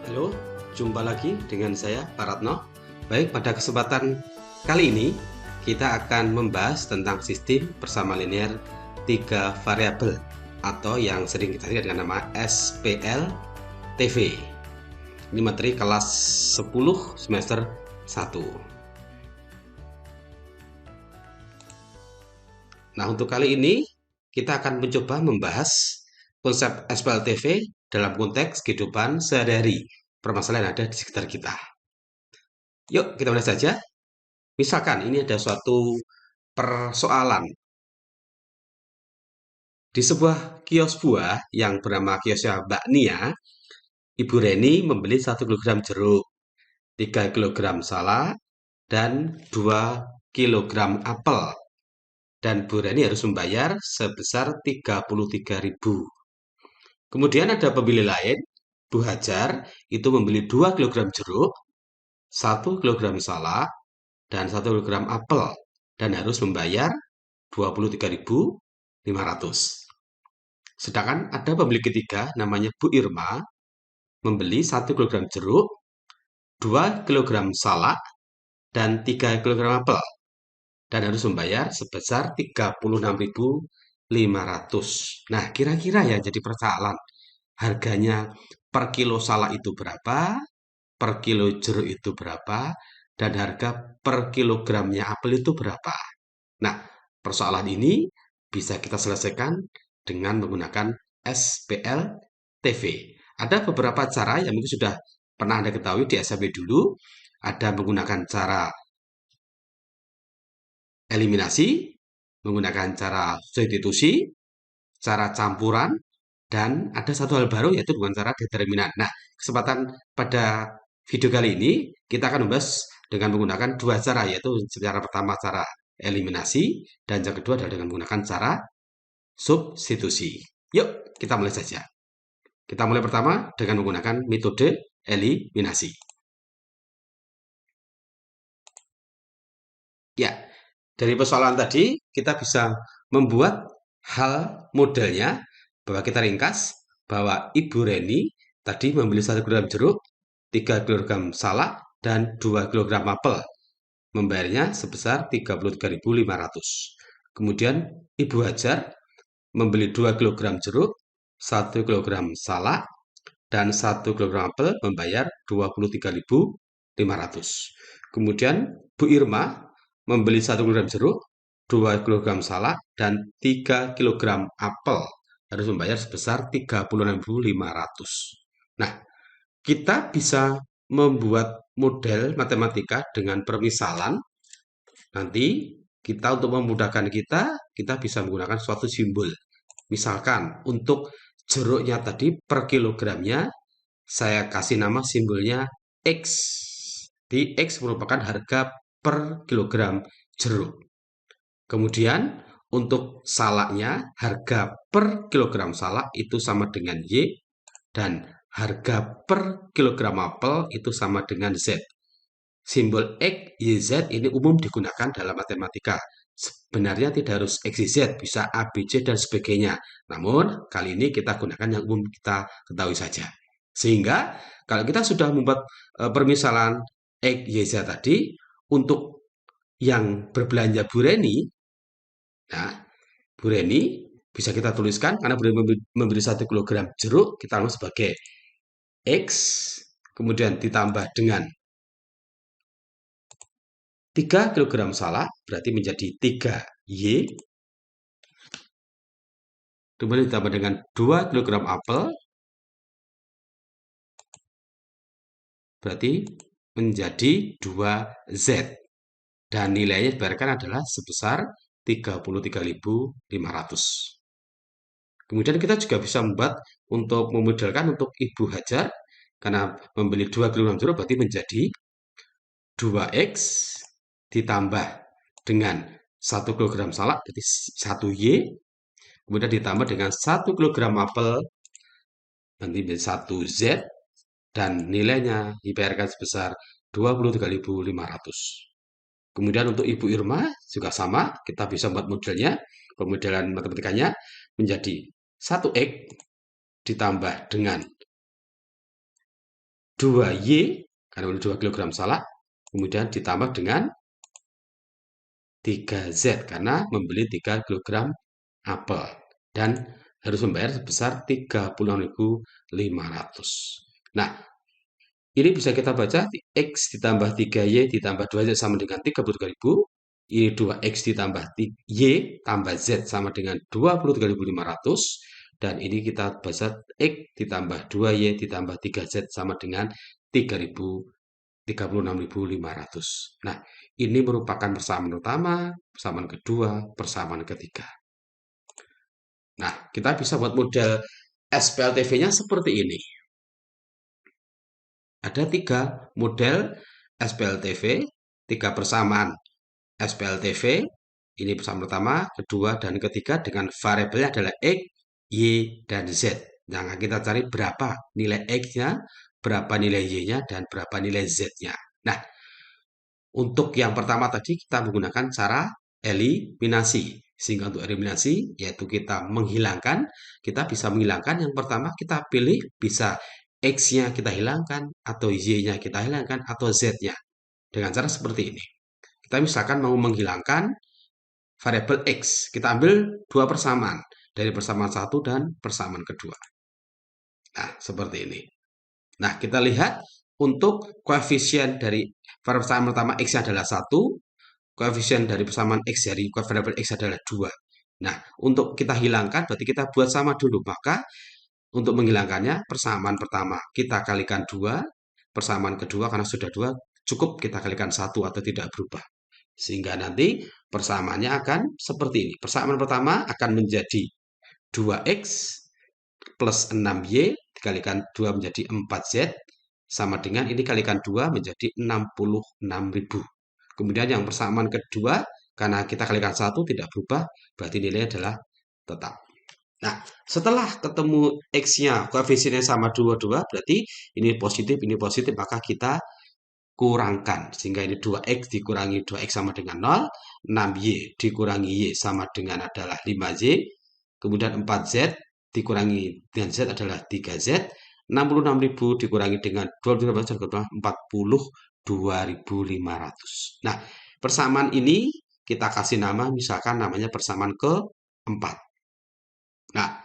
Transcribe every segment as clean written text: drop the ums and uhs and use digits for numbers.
Halo, jumpa lagi dengan saya, Pak Ratno. Baik, pada kesempatan kali ini kita akan membahas tentang sistem bersama linear 3 variabel atau yang sering kita lihat dengan nama SPLTV. Ini materi kelas 10 semester 1. Nah, untuk kali ini kita akan mencoba membahas konsep SPLTV dalam konteks kehidupan sehari-hari, permasalahan yang ada di sekitar kita. Yuk, kita mulai saja. Misalkan ini ada suatu persoalan di sebuah kios buah yang bernama kiosnya Mbak Nia. Ibu Reni membeli 1 kilogram jeruk, 3 kilogram salak, dan 2 kilogram apel. Dan Bu Reni harus membayar sebesar 33.000. Kemudian ada pembeli lain, Bu Hajar, itu membeli 2 kilogram jeruk, 1 kilogram salak, dan 1 kilogram apel. Dan harus membayar 23.500. Sedangkan ada pembeli ketiga namanya Bu Irma membeli 1 kilogram jeruk, 2 kilogram salak, dan 3 kilogram apel dan harus membayar sebesar 36.500. Nah, kira-kira ya jadi persoalan. Harganya per kilo salak itu berapa? Per kilo jeruk itu berapa? Dan harga per kilogramnya apel itu berapa? Nah, persoalan ini bisa kita selesaikan dengan menggunakan SPLTV. Ada beberapa cara yang mungkin sudah pernah Anda ketahui di SMP dulu. Ada menggunakan cara eliminasi, menggunakan cara substitusi, cara campuran, dan ada satu hal baru yaitu dengan cara determinan. Nah, kesempatan pada video kali ini kita akan membahas dengan menggunakan dua cara, yaitu cara pertama cara eliminasi dan yang kedua adalah dengan menggunakan cara substitusi. Yuk, kita mulai saja. Kita mulai pertama dengan menggunakan metode eliminasi. Ya, dari persoalan tadi kita bisa membuat hal modelnya bahwa kita ringkas bahwa Ibu Reni tadi membeli 1 kilogram jeruk, 3 kilogram salak, dan 2 kilogram apel. Membayarnya sebesar 33.500. Kemudian Ibu Hajar membeli 2 kilogram jeruk, 1 kilogram salak, dan 1 kilogram apel membayar 23.500. Kemudian Bu Irma membeli 1 kilogram jeruk, 2 kilogram salak, dan 3 kilogram apel harus membayar sebesar 36.500. Nah, kita bisa membuat model matematika dengan permisalan. Nanti kita untuk memudahkan kita bisa menggunakan suatu simbol. Misalkan untuk jeruknya tadi per kilogramnya saya kasih nama simbolnya X. Di X merupakan harga per kilogram jeruk. Kemudian untuk salaknya harga per kilogram salak itu sama dengan Y dan harga per kilogram apel itu sama dengan Z. Simbol X, Y, Z ini umum digunakan dalam matematika. Sebenarnya tidak harus X, Y, Z, bisa A, B, C, dan sebagainya. Namun, kali ini kita gunakan yang umum kita ketahui saja. Sehingga, kalau kita sudah membuat permisalan X, Y, Z tadi, untuk yang berbelanja Bu Reni, nah, Bu Reni bisa kita tuliskan, karena Bu Reni membeli 1 kilogram jeruk, kita anggap sebagai X, kemudian ditambah dengan 3 kilogram salak berarti menjadi 3Y. Kemudian ditambah dengan 2 kilogram apel berarti menjadi 2Z. Dan nilainya dibayarkan adalah sebesar 33.500. Kemudian kita juga bisa membuat untuk memodelkan untuk Ibu Hajar karena membeli 2 kilogram jeruk berarti menjadi 2X ditambah dengan 1 kilogram salak jadi 1Y, kemudian ditambah dengan 1 kilogram apel nanti menjadi 1Z dan nilainya dibayarkan sebesar 23.500. Kemudian untuk Ibu Irma juga sama, kita bisa membuat modelnya, pemodelan matematikanya menjadi 1X ditambah dengan 2Y, karena membeli 2 kg salak, kemudian ditambah dengan 3Z, karena membeli 3 kg apel. Dan harus membayar sebesar 36.500. Nah, ini bisa kita baca X ditambah 3Y ditambah 2Z sama dengan 33.000. Ini 2X ditambah Y tambah Z sama dengan 23.500. Dan ini kita baca X ditambah 2Y ditambah 3Z sama dengan 36.500. Nah, ini merupakan persamaan pertama, persamaan kedua, persamaan ketiga. Nah, kita bisa buat model SPLTV-nya seperti ini. Ada 3 model SPLTV, 3 persamaan SPLTV. Ini persamaan pertama, kedua, dan ketiga dengan variabelnya adalah X, Y, dan Z. Yang kita cari berapa nilai X-nya, berapa nilai Y-nya, dan berapa nilai Z-nya. Nah, untuk yang pertama tadi kita menggunakan cara eliminasi. Sehingga untuk eliminasi, yaitu kita menghilangkan, kita bisa menghilangkan yang pertama kita pilih bisa X-nya kita hilangkan, atau Y-nya kita hilangkan, atau Z-nya. Dengan cara seperti ini. Kita misalkan mau menghilangkan variabel X. Kita ambil 2 persamaan. Dari persamaan 1 dan persamaan kedua. Nah, seperti ini. Nah, kita lihat untuk koefisien dari persamaan pertama X adalah 1. Koefisien dari persamaan X dari variabel X adalah 2. Nah, untuk kita hilangkan berarti kita buat sama dulu. Maka untuk menghilangkannya persamaan pertama kita kalikan 2, persamaan kedua karena sudah 2 cukup kita kalikan 1 atau tidak berubah. Sehingga nanti persamaannya akan seperti ini. Persamaan pertama akan menjadi 2X plus 6Y dikalikan 2 menjadi 4Z sama dengan ini kalikan 2 menjadi 66.000. Kemudian yang persamaan kedua, karena kita kalikan 1 tidak berubah, berarti nilainya adalah tetap. Nah, setelah ketemu X-nya, koefisiennya sama 22, berarti ini positif, maka kita kurangkan. Sehingga ini 2X dikurangi 2X sama dengan 0, 6Y dikurangi Y sama dengan adalah 5Z, kemudian 4Z dikurangi dengan Z adalah 3Z, 66.000 dikurangi dengan 22 adalah 42.500. Nah, persamaan ini kita kasih nama, misalkan namanya persamaan keempat. Nah,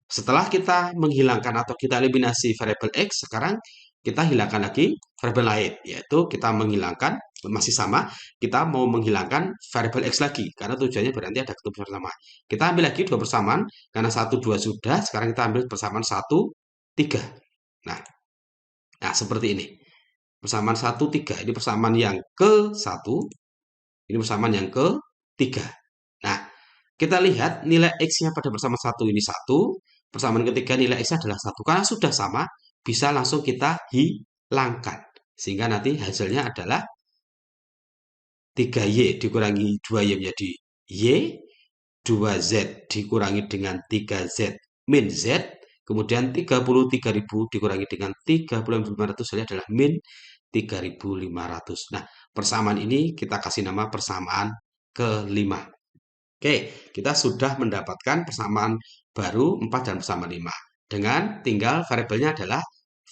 setelah kita menghilangkan atau kita eliminasi variabel X, sekarang kita hilangkan lagi variabel lain, yaitu kita menghilangkan, masih sama, kita mau menghilangkan variabel X lagi, karena tujuannya berarti ada ketemu persamaan. Kita ambil lagi 2 persamaan, karena 1, 2 sudah, sekarang kita ambil persamaan 1, 3. Nah, seperti ini. Persamaan 1, 3. Ini persamaan yang ke-1. Ini persamaan yang ke-3. Nah, kita lihat nilai X-nya pada persamaan 1 ini 1. Persamaan ketiga nilai X adalah 1. Karena sudah sama, bisa langsung kita hilangkan. Sehingga nanti hasilnya adalah 3Y dikurangi 2Y menjadi Y. 2Z dikurangi dengan 3Z min Z. Kemudian 33.000 dikurangi dengan 30.500 ini adalah min 3.500. Nah, persamaan ini kita kasih nama persamaan kelima. Oke, kita sudah mendapatkan persamaan baru 4 dan persamaan 5. Dengan tinggal variabelnya adalah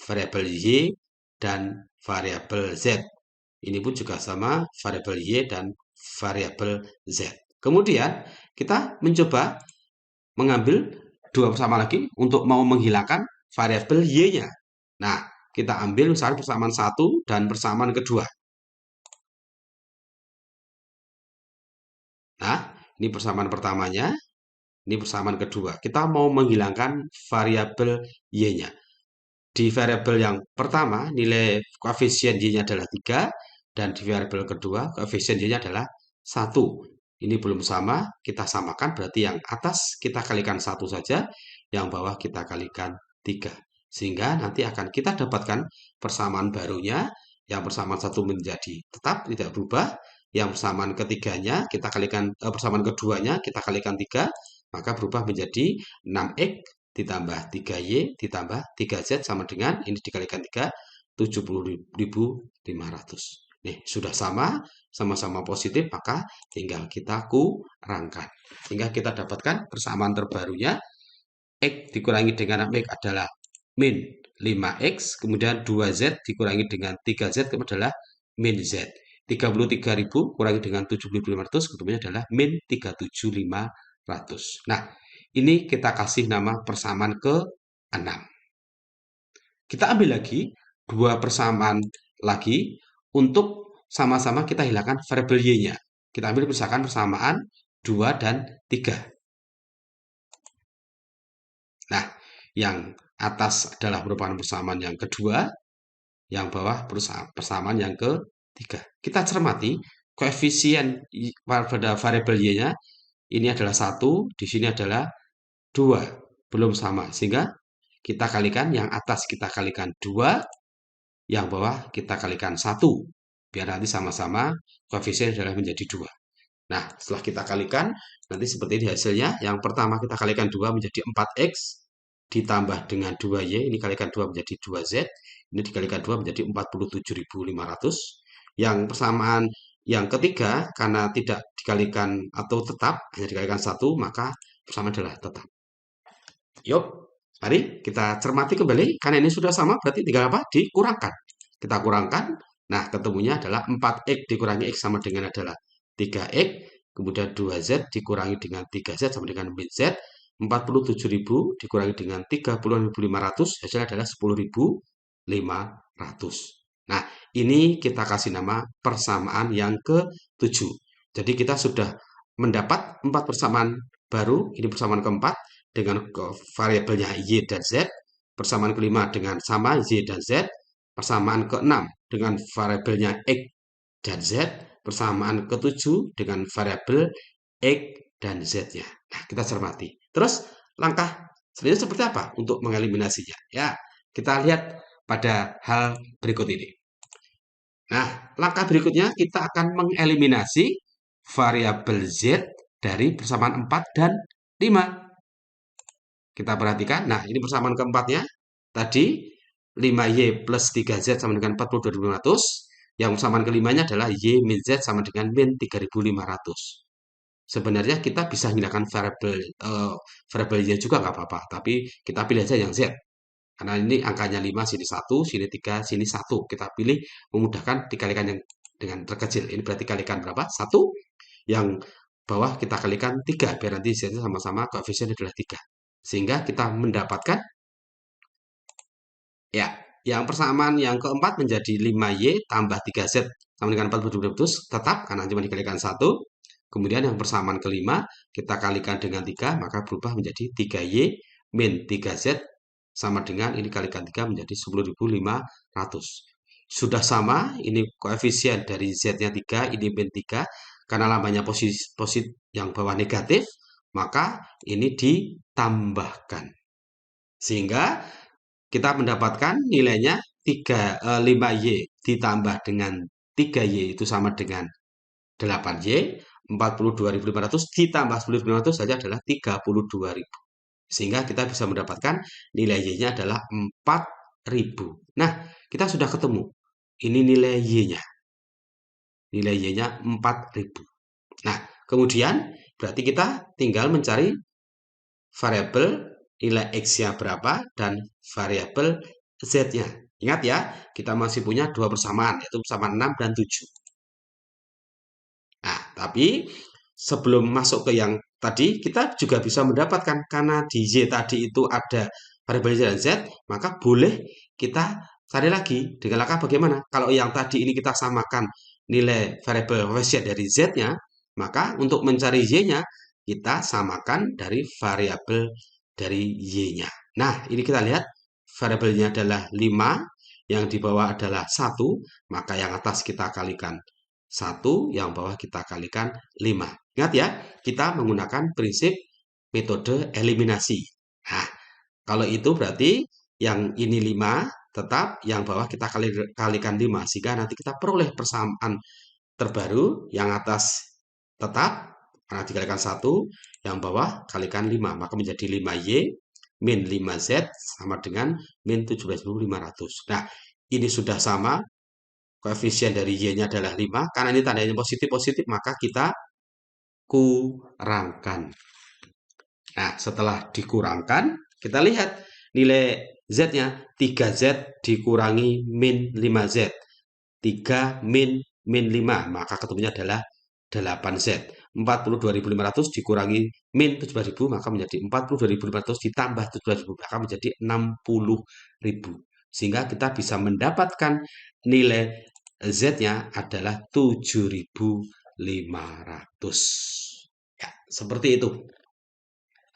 variabel Y dan variabel Z. Ini pun juga sama variabel Y dan variabel Z. Kemudian kita mencoba mengambil 2 persamaan lagi untuk mau menghilangkan variabel Y-nya. Nah, kita ambil misalnya persamaan 1 dan persamaan kedua. Nah, ini persamaan pertamanya, ini persamaan kedua. Kita mau menghilangkan variabel Y-nya. Di variabel yang pertama, nilai koefisien Y-nya adalah 3, dan di variabel kedua, koefisien Y-nya adalah 1. Ini belum sama, kita samakan, berarti yang atas kita kalikan 1 saja, yang bawah kita kalikan 3. Sehingga nanti akan kita dapatkan persamaan barunya, yang persamaan 1 menjadi tetap, tidak berubah, yang persamaan ketiganya kita kalikan persamaan keduanya kita kalikan 3, maka berubah menjadi 6X ditambah 3Y ditambah 3Z sama dengan ini dikalikan 3, 70.500. Nih, sudah sama-sama positif, maka tinggal kita kurangkan. Sehingga kita dapatkan persamaan terbarunya X dikurangi dengan X adalah min 5X, kemudian 2Z dikurangi dengan 3Z, itu adalah min Z. 33.000 kurangi dengan 7.500, ketemunya adalah min 37.500. Nah, ini kita kasih nama persamaan ke-6. Kita ambil lagi dua persamaan lagi untuk sama-sama kita hilangkan variabel Y-nya. Kita ambil misalkan persamaan 2 dan 3. Nah, yang atas adalah merupakan persamaan yang kedua, yang bawah persamaan yang ketiga. Kita cermati koefisien pada variabel Y-nya ini adalah 1, di sini adalah 2, belum sama. Sehingga kita kalikan yang atas kita kalikan 2, yang bawah kita kalikan 1. Biar nanti sama-sama koefisien adalah menjadi 2. Nah, setelah kita kalikan, nanti seperti ini hasilnya. Yang pertama kita kalikan 2 menjadi 4X, ditambah dengan 2Y, ini kalikan 2 menjadi 2Z, ini dikalikan 2 menjadi 47.500. Yang persamaan yang ketiga, karena tidak dikalikan atau tetap, hanya dikalikan 1, maka persamaan adalah tetap. Yuk, mari kita cermati kembali. Karena ini sudah sama, berarti tinggal apa? Dikurangkan. Kita kurangkan, nah ketemunya adalah 4X dikurangi X sama dengan adalah 3X, kemudian 2Z dikurangi dengan 3Z sama dengan min Z, 47.000 dikurangi dengan 30.500, hasilnya adalah 10.500. Nah, ini kita kasih nama persamaan yang ke-7. Jadi kita sudah mendapat 4 persamaan baru, ini persamaan keempat dengan variabelnya Y dan Z, persamaan kelima dengan sama Y dan Z, persamaan ke-6 dengan variabelnya X dan Z, persamaan ke-7 dengan variabel X dan Z-nya. Nah, kita cermati. Terus, langkah selanjutnya seperti apa untuk mengeliminasinya? Ya, kita lihat pada hal berikut ini. Nah, langkah berikutnya kita akan mengeliminasi variabel Z dari persamaan 4 dan 5. Kita perhatikan, nah ini persamaan keempatnya. Tadi 5Y plus 3Z sama dengan 42.500. Yang persamaan kelimanya adalah Y min Z sama dengan min 3.500. Sebenarnya kita bisa menggunakan variabel Y juga nggak apa-apa. Tapi kita pilih aja yang Z. Karena ini angkanya 5, sini 1, sini 3, sini 1. Kita pilih memudahkan dikalikan yang dengan terkecil. Ini berarti kalikan berapa? 1. Yang bawah kita kalikan 3. Biar nanti Z sama-sama koefisien adalah 3. Sehingga kita mendapatkan, ya, yang persamaan yang keempat menjadi 5Y tambah 3Z sama dengan 42.500, tetap karena cuma dikalikan 1. Kemudian yang persamaan kelima kita kalikan dengan 3, maka berubah menjadi 3Y min 3Z sama dengan ini kalikan 3 menjadi 10.500. Sudah sama, ini koefisien dari Z-nya 3, ini min 3. Karena lambangnya positif yang bawah negatif, maka ini ditambahkan. Sehingga kita mendapatkan nilainya 5Y ditambah dengan 3Y itu sama dengan 8Y, 42.500 ditambah 10.500 saja adalah 32.000. Sehingga kita bisa mendapatkan nilai Y-nya adalah 4.000. Nah, kita sudah ketemu. Ini nilai Y-nya. Nilai Y-nya 4.000. Nah, kemudian berarti kita tinggal mencari variabel nilai X-nya berapa dan variabel Z-nya. Ingat ya, kita masih punya dua persamaan, yaitu persamaan 6 dan 7. Nah, tapi sebelum masuk ke yang tadi, kita juga bisa mendapatkan, karena di Y tadi itu ada variabel Y dan Z, maka boleh kita cari lagi dengan langkah bagaimana. Kalau yang tadi ini kita samakan nilai variabel koefisien dari Z-nya, maka untuk mencari Y-nya, kita samakan dari variabel dari Y-nya. Nah, ini kita lihat variabelnya adalah 5, yang di bawah adalah 1, maka yang atas kita kalikan 1, yang bawah kita kalikan 5. Ingat ya, kita menggunakan prinsip metode eliminasi. Nah, kalau itu berarti yang ini 5, tetap yang bawah kita kalikan 5. Sehingga nanti kita peroleh persamaan terbaru, yang atas tetap, karena dikalikan 1, yang bawah kalikan 5. Maka menjadi 5Y min 5Z sama dengan min 17.500. Nah, ini sudah sama. Koefisien dari Y-nya adalah 5. Karena ini tandanya positif-positif, maka kita kurangkan. Nah, setelah dikurangkan, kita lihat nilai Z-nya 3Z dikurangi min 5Z. 3 min 5, maka ketemunya adalah 8Z. 42.500 dikurangi min 17.000, maka menjadi 42.500 ditambah 17.000, maka menjadi 60.000. Sehingga kita bisa mendapatkan nilai Z-nya adalah 7.500. Ya, seperti itu.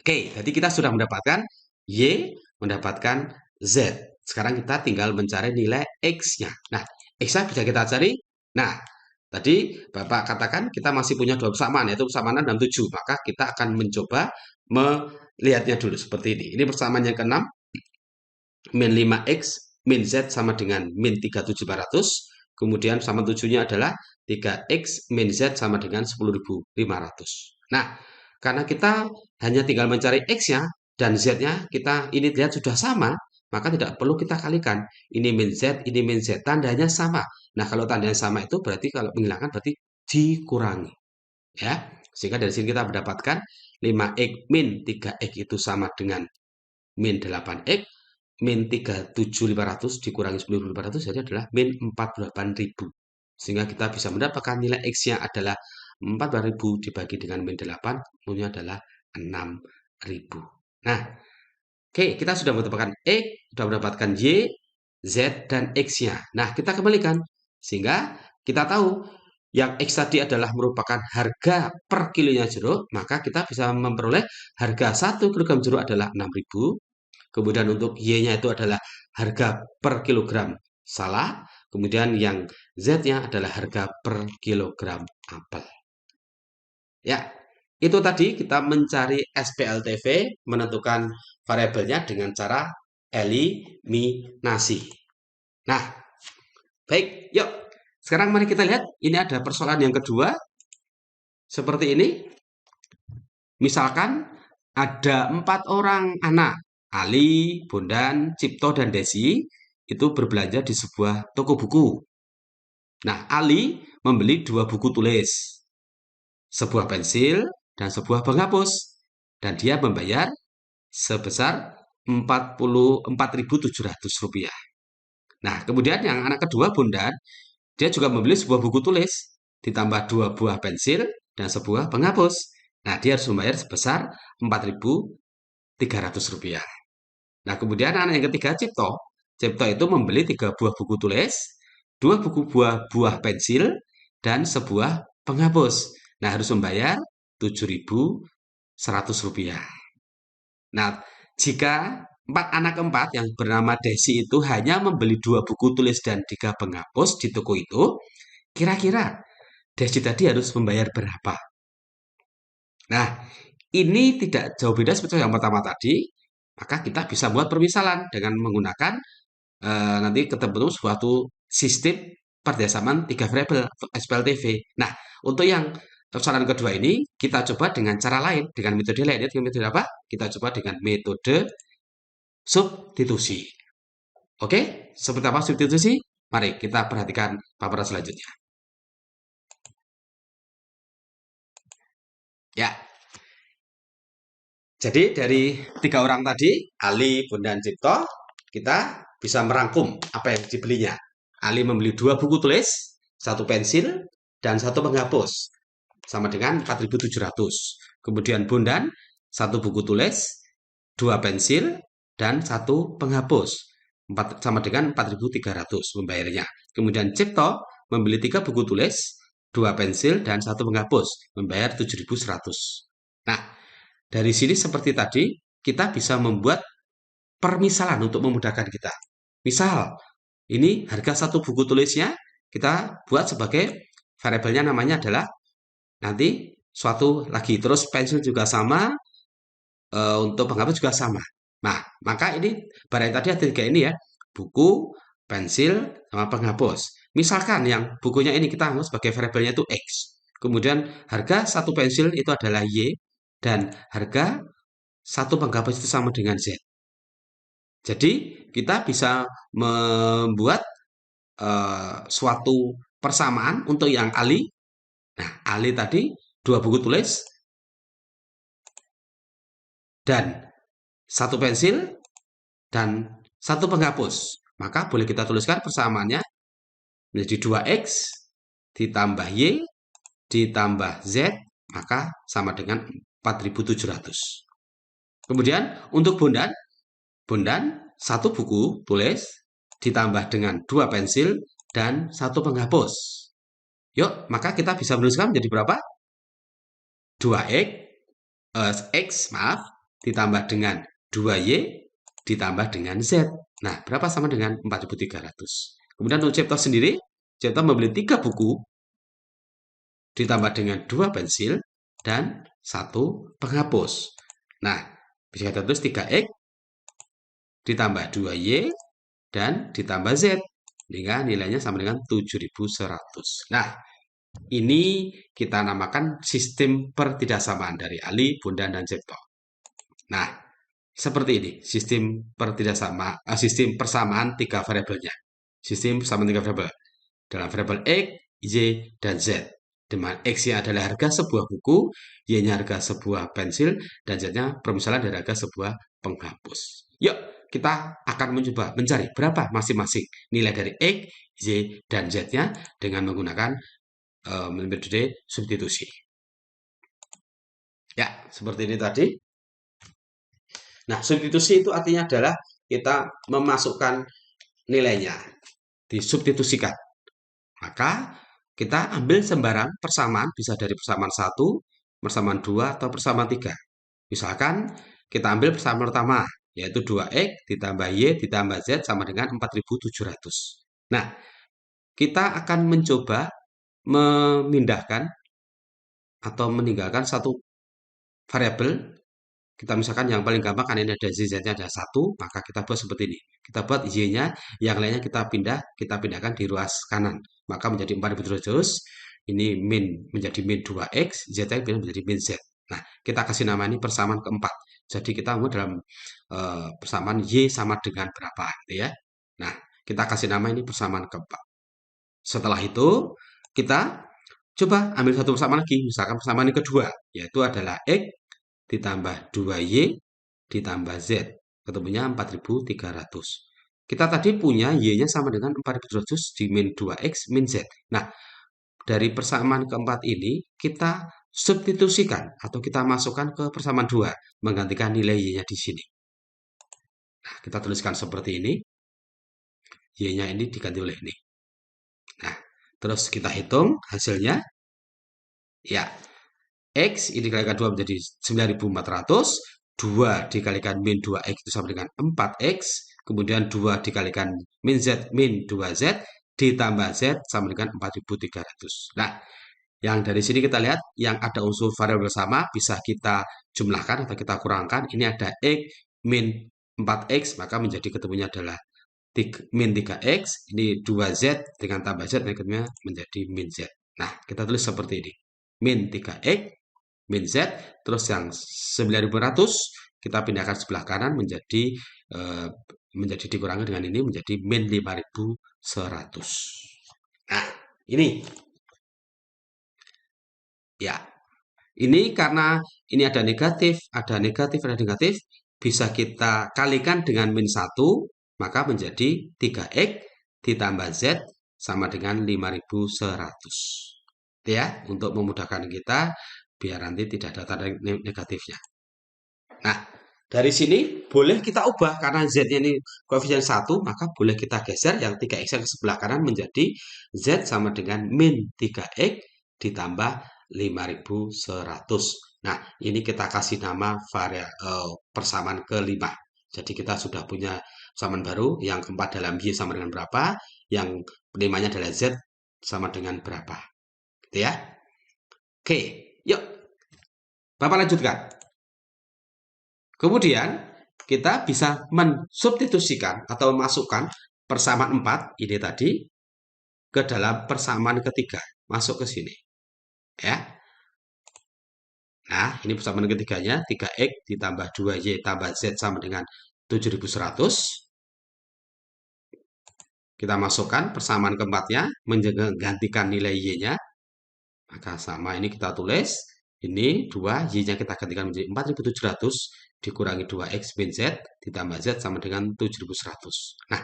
Oke, jadi kita sudah mendapatkan Y, mendapatkan Z. Sekarang kita tinggal mencari nilai X-nya. Nah, X-nya bisa kita cari. Nah, tadi Bapak katakan kita masih punya dua persamaan, yaitu persamaan 6 dan 7. Maka kita akan mencoba melihatnya dulu seperti ini. Ini persamaan yang ke-6. Min 5X, min Z sama dengan min 3.700. Kemudian persamaan 7-nya adalah 3X min Z sama dengan 10.500. Nah, karena kita hanya tinggal mencari X-nya dan Z-nya kita ini lihat sudah sama, maka tidak perlu kita kalikan. Ini min Z, ini min Z. Tandanya sama. Nah, kalau tandanya sama itu berarti kalau menghilangkan berarti dikurangi. Ya, sehingga dari sini kita mendapatkan 5X min 3X itu sama dengan min 8X, min 37.500 dikurangi 10.500 jadi adalah min 48.000. Sehingga kita bisa mendapatkan nilai X-nya adalah 48.000 dibagi dengan min 8, umumnya adalah 6.000. Nah, oke, kita sudah mendapatkan X, sudah mendapatkan Y, Z, dan X-nya. Nah, kita kembalikan. Sehingga kita tahu yang X tadi adalah merupakan harga per kilonya jeruk, maka kita bisa memperoleh harga 1 kg jeruk adalah 6.000. Kemudian untuk Y-nya itu adalah harga per kilogram salak. Kemudian yang Z-nya adalah harga per kilogram apel. Ya, itu tadi kita mencari SPLTV, menentukan variabelnya dengan cara eliminasi. Nah, baik, yuk. Sekarang mari kita lihat, ini ada persoalan yang kedua. Seperti ini. Misalkan ada 4 orang anak, Ali, Bondan, Cipto, dan Desi, itu berbelanja di sebuah toko buku. Nah, Ali membeli 2 buku tulis, sebuah pensil, dan sebuah penghapus. Dan dia membayar sebesar Rp44.700. Nah, kemudian yang anak kedua, Bondan, dia juga membeli sebuah buku tulis, ditambah 2 buah pensil, dan sebuah penghapus. Nah, dia harus membayar sebesar Rp4.300. Nah, kemudian anak yang ketiga, Cipto. Cipto itu membeli 3 buah buku tulis, 2 buah pensil, dan sebuah penghapus. Nah, harus membayar Rp7.100. Nah, jika anak keempat yang bernama Desi itu hanya membeli 2 buku tulis dan 3 penghapus di toko itu, kira-kira Desi tadi harus membayar berapa? Nah, ini tidak jauh beda seperti yang pertama tadi, maka kita bisa buat permisalan dengan menggunakan nanti ketemu suatu sistem perdesaman 3 variabel atau SPLTV. Nah, untuk yang persoalan kedua ini, kita coba dengan cara lain, dengan metode lain. Dengan metode apa? Kita coba dengan metode substitusi. Oke, seperti apa substitusi? Mari kita perhatikan paparan selanjutnya. Ya, jadi dari 3 orang tadi, Ali, Bondan, Cipto, kita bisa merangkum apa yang dibelinya. Ali membeli 2 buku tulis, 1 pensil, dan 1 penghapus, sama dengan 4.700. Kemudian Bondan, 1 buku tulis, 2 pensil, dan 1 penghapus, sama dengan 4.300 membayarnya. Kemudian Cipto membeli 3 buku tulis, 2 pensil, dan 1 penghapus, membayar 7.100. Nah, dari sini seperti tadi, kita bisa membuat permisalan untuk memudahkan kita. Misal, ini harga 1 buku tulisnya kita buat sebagai variabelnya namanya adalah nanti suatu lagi. Terus pensil juga sama, untuk penghapus juga sama. Nah, maka ini barang tadi ada 3 ini ya, buku, pensil, sama penghapus. Misalkan yang bukunya ini kita anggap sebagai variabelnya itu X. Kemudian harga 1 pensil itu adalah Y, dan harga 1 penghapus itu sama dengan Z. Jadi, kita bisa membuat suatu persamaan untuk yang Ali. Nah, Ali tadi 2 buku tulis dan 1 pensil dan satu penghapus. Maka boleh kita tuliskan persamaannya menjadi 2X ditambah Y ditambah Z, maka sama dengan 4.700. Kemudian untuk bondan, satu buku tulis ditambah dengan 2 pensil dan 1 penghapus. Yuk, maka kita bisa menuliskan menjadi berapa? 2X, maaf, ditambah dengan 2Y ditambah dengan Z. Nah, berapa sama dengan 4.300. Kemudian untuk Cipto sendiri, Cipto membeli 3 buku ditambah dengan 2 pensil dan 1 penghapus. Nah, bisa kita tulis 3X ditambah 2Y dan ditambah Z. Sehingga nilainya sama dengan 7.100. Nah, ini kita namakan sistem pertidaksamaan dari Ali, Bondan, dan Cipto. Nah, seperti ini sistem sistem persamaan 3 variabelnya. Sistem persamaan 3 variabel dalam variabel X, Y, dan Z. Dimana X-nya adalah harga sebuah buku, Y-nya harga sebuah pensil, dan Z-nya permisalan dari harga sebuah penghapus. Yuk, kita akan mencoba mencari berapa masing-masing nilai dari X, Y, dan Z-nya dengan menggunakan metode substitusi. Ya, seperti ini tadi. Nah, substitusi itu artinya adalah kita memasukkan nilainya, disubstitusikan. Maka kita ambil sembarang persamaan, bisa dari persamaan 1, persamaan 2, atau persamaan 3. Misalkan kita ambil persamaan pertama, yaitu 2X ditambah Y ditambah Z sama dengan 4.700. Nah, kita akan mencoba memindahkan atau meninggalkan satu variabel. Kita misalkan yang paling gampang kan ini ada Z-nya ada 1, maka kita buat seperti ini. Kita buat Y-nya, yang lainnya kita pindahkan di ruas kanan. Maka menjadi 4.700, ini menjadi min 2X, Z-nya menjadi min Z. Nah, kita kasih nama ini persamaan keempat. Jadi kita mau dalam persamaan Y sama dengan berapa, gitu ya. Nah, kita kasih nama ini persamaan keempat. Setelah itu, kita coba ambil satu persamaan lagi, misalkan persamaan yang kedua, yaitu adalah X ditambah 2Y ditambah Z. Ketemunya 4.300. Kita tadi punya Y-nya sama dengan 4.700 di min 2X min Z. Nah, dari persamaan keempat ini, kita substitusikan atau kita masukkan ke persamaan 2, menggantikan nilai Y-nya di sini. Nah, kita tuliskan seperti ini. Y-nya ini diganti oleh ini. Nah, terus kita hitung hasilnya. Ya, X ini dikalikan 2 menjadi 9.400, 2 dikalikan min 2X itu sama dengan 4X, kemudian 2 dikalikan min Z min 2Z, ditambah Z sama dengan 4.300. Nah, yang dari sini kita lihat, yang ada unsur variabel sama, bisa kita jumlahkan atau kita kurangkan. Ini ada X min 4X, maka menjadi ketemunya adalah min 3X, ini 2Z dengan tambah Z, dan ketemunya menjadi min Z. Nah, kita tulis seperti ini. Min 3X, min Z, terus yang 9.500 kita pindahkan sebelah kanan menjadi dikurangi dengan ini menjadi min 5.100. Nah, ini ya. Ini karena ini ada negatif, ada negatif, ada negatif, bisa kita kalikan dengan min 1, maka menjadi 3X ditambah Z sama dengan 5.100. Ya, untuk memudahkan kita biar nanti tidak ada tanda negatifnya. Nah, dari sini boleh kita ubah karena Z-nya ini koefisien 1, maka boleh kita geser yang 3X yang sebelah kanan menjadi Z sama dengan min 3X ditambah 5.100. Nah, ini kita kasih nama persamaan kelima. Jadi kita sudah punya persamaan baru, yang keempat dalam Y sama dengan berapa, yang kelimanya adalah Z sama dengan berapa. Gitu ya. Oke, yuk. Bapak lanjutkan. Kemudian, kita bisa mensubstitusikan atau memasukkan persamaan 4, ini tadi, ke dalam persamaan ketiga. Masuk ke sini. Ya. Nah, ini persamaan ketiganya, 3X ditambah 2Y tambah Z sama dengan 7.100. Kita masukkan persamaan keempatnya, menggantikan nilai Y-nya. Maka sama ini kita tulis. Ini 2, Y-nya kita gantikan menjadi 4.700 dikurangi 2X min Z ditambah Z sama dengan 7.100. Nah,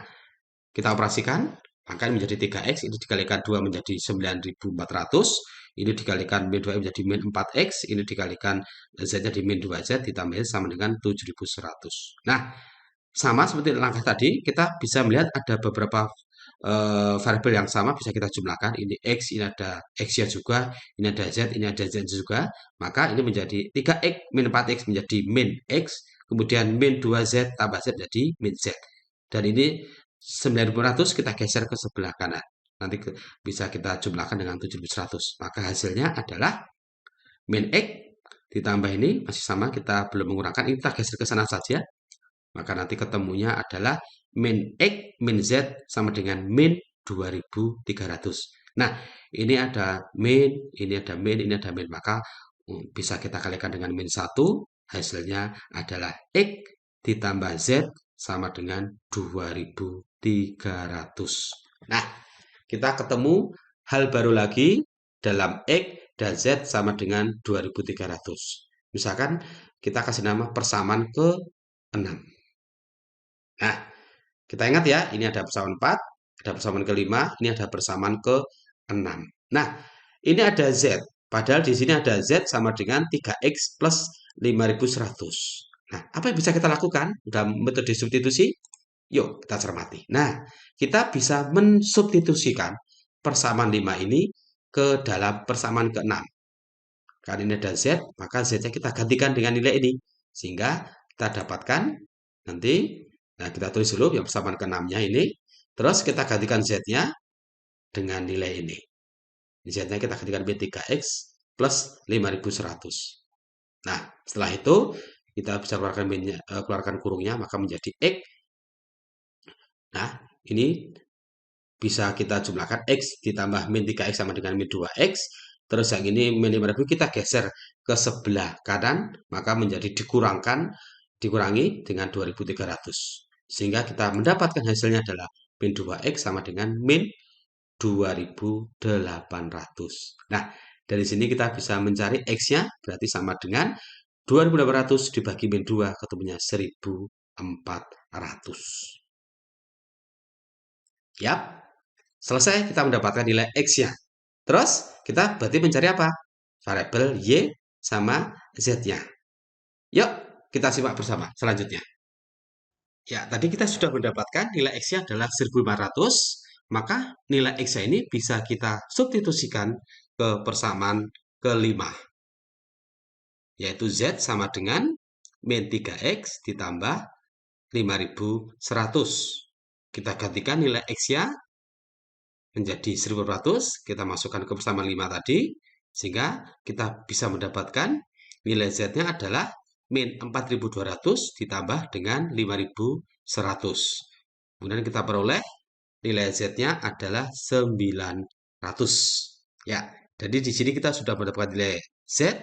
kita operasikan, angka ini menjadi 3X, ini dikalikan 2 menjadi 9.400, ini dikalikan min 2 menjadi min 4X, ini dikalikan Z-nya di min 2Z ditambah Z sama dengan 7.100. Nah, sama seperti langkah tadi, kita bisa melihat ada beberapa variabel yang sama bisa kita jumlahkan. Ini X, ini ada X-nya juga, ini ada Z, ini ada Z juga. Maka ini menjadi 3X min 4X menjadi min X, kemudian min 2Z tambah Z menjadi min Z. Dan ini 9.400 kita geser ke sebelah kanan. Nanti bisa kita jumlahkan dengan 7.100. Maka hasilnya adalah min X ditambah ini masih sama, kita belum mengurangkan, ini kita geser ke sana saja. Maka nanti ketemunya adalah min X min Z sama dengan min 2300. Nah, ini ada min, ini ada min, ini ada min. Maka bisa kita kalikan dengan min 1. Hasilnya adalah X ditambah Z sama dengan 2300. Nah, kita ketemu hal baru lagi dalam X dan Z sama dengan 2300. Misalkan kita kasih nama persamaan ke-6. Nah, kita ingat ya, ini ada persamaan 4, ada persamaan ke-5, ini ada persamaan ke-6. Nah, ini ada Z. Padahal di sini ada Z sama dengan 3X plus 5.100. Nah, apa yang bisa kita lakukan dalam metode substitusi? Yuk, kita cermati. Nah, kita bisa mensubstitusikan persamaan 5 ini ke dalam persamaan ke-6. Karena ini ada Z, maka Z-nya kita gantikan dengan nilai ini. Sehingga kita dapatkan nanti, nah kita tulis dulu yang persamaan ke-6-nya ini. Terus kita gantikan Z-nya dengan nilai ini. Z-nya kita gantikan B3X plus 5.100. Nah, setelah itu kita bisa keluarkan kurungnya, maka menjadi X. Nah, ini bisa kita jumlahkan X ditambah min 3X sama dengan min 2X. Terus yang ini min 5.000 kita geser ke sebelah kanan, maka menjadi dikurangi dengan 2.300. Sehingga kita mendapatkan hasilnya adalah min 2X sama dengan min 2.800. Nah, dari sini kita bisa mencari X-nya, berarti sama dengan 2.800 dibagi min 2, ketemunya 1.400. Yap, selesai kita mendapatkan nilai X-nya. Terus, kita berarti mencari apa? Variabel Y sama Z-nya. Yuk, kita simak bersama selanjutnya. Ya, tadi kita sudah mendapatkan nilai X-nya adalah 1.500, maka nilai X-nya ini bisa kita substitusikan ke persamaan ke-5, yaitu Z sama dengan min 3X ditambah 5.100. Kita gantikan nilai X-nya menjadi 1.400, kita masukkan ke persamaan 5 tadi, sehingga kita bisa mendapatkan nilai Z-nya adalah min 4.200 ditambah dengan 5.100. Kemudian kita peroleh nilai Z-nya adalah 900. Ya, jadi di sini kita sudah mendapatkan nilai Z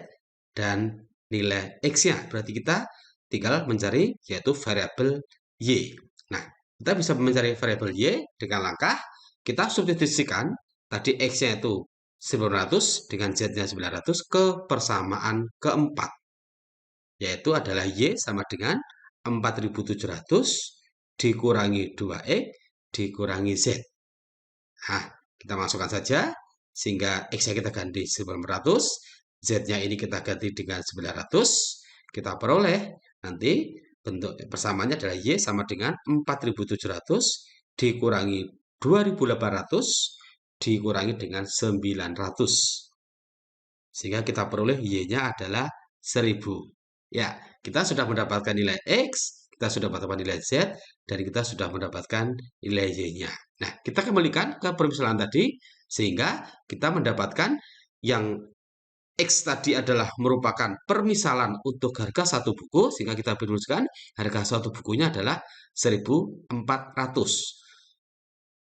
dan nilai X-nya. Berarti kita tinggal mencari yaitu variabel Y. Nah, kita bisa mencari variabel Y dengan langkah kita substitusikan tadi X-nya itu 900 dengan Z-nya 900 ke persamaan keempat. Yaitu adalah Y sama dengan 4.700 dikurangi 2X dikurangi Z. Nah, kita masukkan saja, sehingga X-nya kita ganti 900, Z-nya ini kita ganti dengan 900, kita peroleh nanti bentuk persamaannya adalah Y sama dengan 4.700 dikurangi 2.800 dikurangi dengan 900. Sehingga kita peroleh Y-nya adalah 1000. Ya, kita sudah mendapatkan nilai X, kita sudah mendapatkan nilai Z, dan kita sudah mendapatkan nilai Y-nya. Nah, kita kembalikan ke permisalan tadi, sehingga kita mendapatkan yang X tadi adalah merupakan permisalan untuk harga satu buku, sehingga kita menuliskan harga satu bukunya adalah 1.400.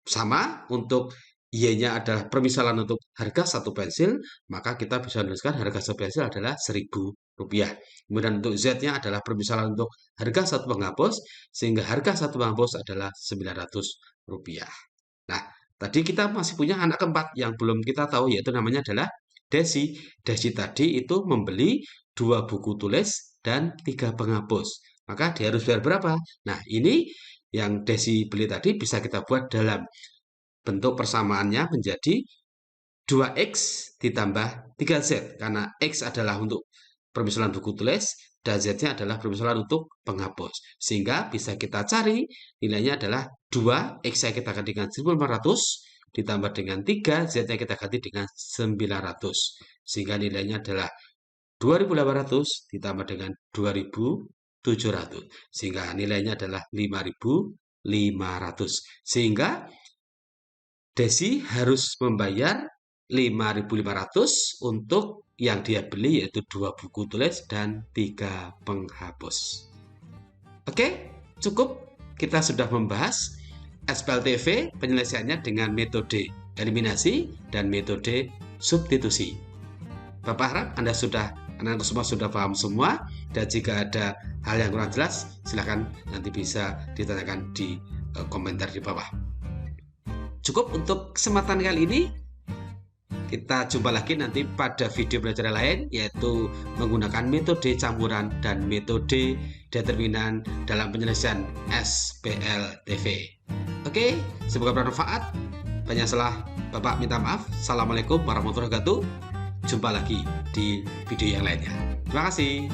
Sama untuk Y-nya adalah permisalan untuk harga satu pensil, maka kita bisa menuliskan harga satu pensil adalah Rp1.000. Kemudian untuk Z-nya adalah permisalan untuk harga satu penghapus, sehingga harga satu penghapus adalah Rp900. Nah, tadi kita masih punya anak keempat yang belum kita tahu, yaitu namanya adalah Desi. Desi tadi itu membeli 2 buku tulis dan 3 penghapus. Maka dia harus bayar berapa? Nah, ini yang Desi beli tadi bisa kita buat dalam bentuk persamaannya menjadi 2X ditambah 3Z. Karena X adalah untuk permisalan buku tulis dan Z-nya adalah permisalan untuk penghapus. Sehingga bisa kita cari nilainya adalah 2, X-nya kita ganti dengan 1.500, ditambah dengan 3, Z-nya kita ganti dengan 900. Sehingga nilainya adalah 2.800 ditambah dengan 2.700. Sehingga nilainya adalah 5.500. Sehingga Desi harus membayar 5.500 untuk yang dia beli, yaitu 2 buku tulis dan 3 penghapus. Oke, cukup. Kita sudah membahas SPLTV penyelesaiannya dengan metode eliminasi dan metode substitusi. Bapak harap Anda semua sudah paham semua, dan jika ada hal yang kurang jelas, silakan nanti bisa ditanyakan di komentar di bawah. Cukup untuk kesempatan kali ini. Kita jumpa lagi nanti pada video belajar lain, yaitu menggunakan metode campuran dan metode determinan dalam penyelesaian SPLTV. Oke, semoga bermanfaat. Banyak salah Bapak minta maaf. Assalamualaikum warahmatullahi wabarakatuh. Jumpa lagi di video yang lainnya. Terima kasih.